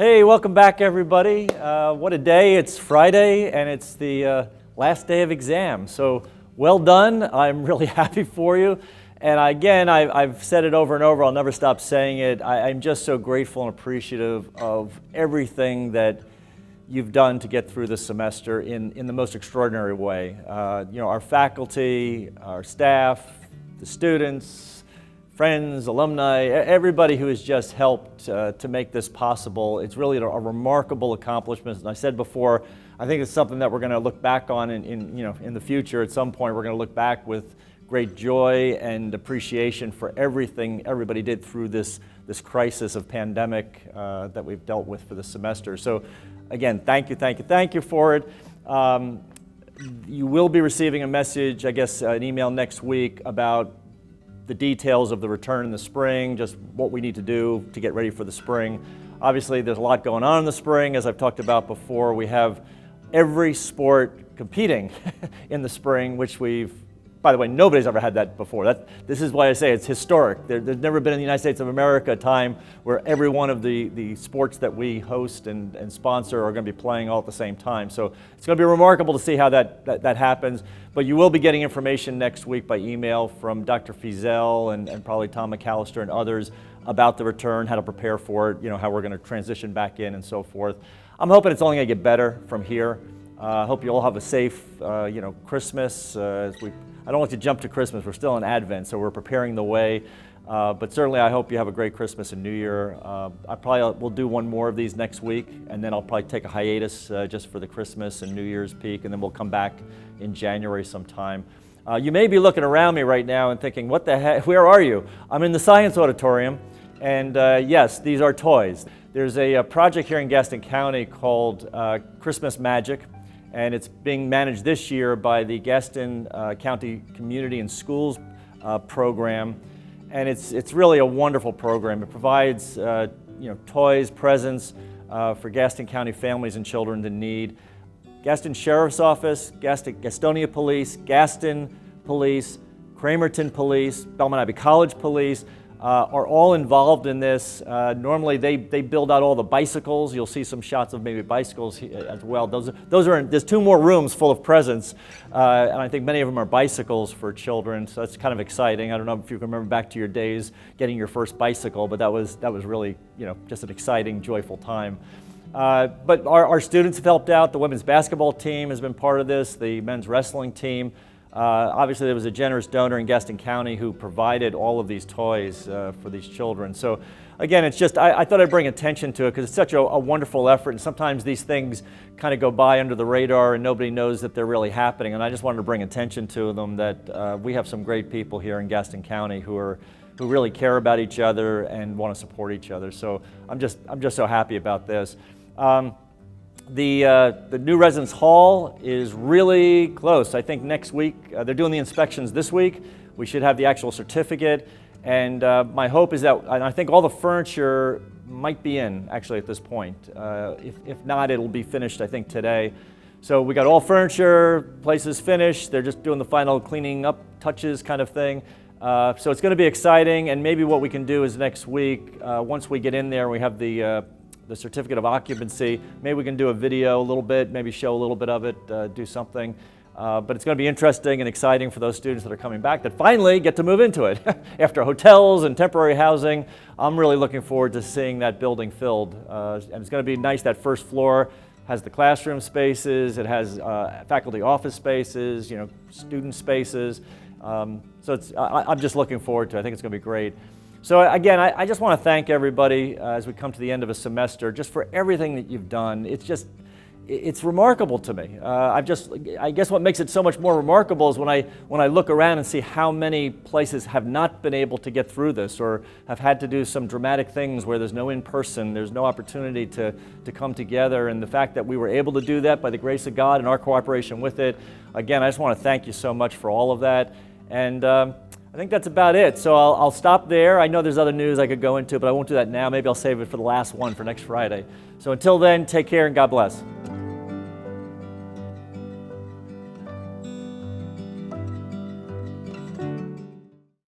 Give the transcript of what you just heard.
Hey, welcome back everybody. What a day. It's Friday and it's the last day of exam. So well done. I'm really happy for you. And again, I've said it over and over. I'll never stop saying it. I'm just so grateful and appreciative of everything that you've done to get through this semester in the most extraordinary way. Our faculty, our staff, the students, friends, alumni, everybody who has just helped to make this possible. It's really a remarkable accomplishment. And I said before, I think it's something that we're going to look back on in the future. At some point, we're going to look back with great joy and appreciation for everything everybody did through this crisis of pandemic that we've dealt with for this semester. So again, thank you for it. You will be receiving a message, I guess an email next week about the details of the return in the spring, just what we need to do to get ready for the spring. Obviously, there's a lot going on in the spring. As I've talked about before, we have every sport competing in the spring, which by the way, nobody's ever had that before. This is why I say it's historic. There's never been in the United States of America a time where every one of the sports that we host and sponsor are going to be playing all at the same time. So it's going to be remarkable to see how that happens. But you will be getting information next week by email from Dr. Fiesel and probably Tom McAllister and others about the return, how to prepare for it, how we're going to transition back in and so forth. I'm hoping it's only going to get better from here. I hope you all have a safe, Christmas. I don't like to jump to Christmas. We're still in Advent, so we're preparing the way. But certainly, I hope you have a great Christmas and New Year. I probably will do one more of these next week, and then I'll probably take a hiatus just for the Christmas and New Year's peak, and then we'll come back in January sometime. You may be looking around me right now and thinking, what the heck, where are you? I'm in the Science Auditorium, and yes, these are toys. There's a project here in Gaston County called Christmas Magic, and it's being managed this year by the Gaston County Community and Schools program. And it's really a wonderful program. It provides toys, presents for Gaston County families and children in need. Gaston Sheriff's Office, Gastonia Police, Gaston Police, Cramerton Police, Belmont Abbey College Police are all involved in this. Normally they build out all the bicycles. You'll see some shots of maybe bicycles as well. There's two more rooms full of presents, and I think many of them are bicycles for children, so that's kind of exciting. I don't know if you can remember back to your days getting your first bicycle, but that was really just an exciting, joyful time. But our students have helped out. The women's basketball team has been part of this, the men's wrestling team. Obviously, there was a generous donor in Gaston County who provided all of these toys for these children. So again, it's just, I thought I'd bring attention to it because it's such a wonderful effort, and sometimes these things kind of go by under the radar and nobody knows that they're really happening, and I just wanted to bring attention to them that we have some great people here in Gaston County who really care about each other and want to support each other. So I'm just so happy about this. The new residence hall is really close. I think next week, they're doing the inspections this week. We should have the actual certificate. And my hope is that, and I think all the furniture might be in actually at this point. If not, it'll be finished I think today. So we got all furniture, places finished. They're just doing the final cleaning up touches kind of thing. So it's going to be exciting, and maybe what we can do is next week, once we get in there, we have the certificate of occupancy. Maybe we can do a video a little bit, maybe show a little bit of it, do something. But it's going to be interesting and exciting for those students that are coming back that finally get to move into it. After hotels and temporary housing, I'm really looking forward to seeing that building filled. And it's going to be nice. That first floor has the classroom spaces, it has faculty office spaces, student spaces. So I'm just looking forward to it. I think it's going to be great. So again, I just want to thank everybody as we come to the end of a semester, just for everything that you've done. It's remarkable to me. I guess what makes it so much more remarkable is when I look around and see how many places have not been able to get through this or have had to do some dramatic things where there's no in-person, there's no opportunity to come together, and the fact that we were able to do that by the grace of God and our cooperation with it. Again, I just want to thank you so much for all of that. And I think that's about it. So I'll stop there. I know there's other news I could go into, but I won't do that now. Maybe I'll save it for the last one for next Friday. So until then, take care and God bless.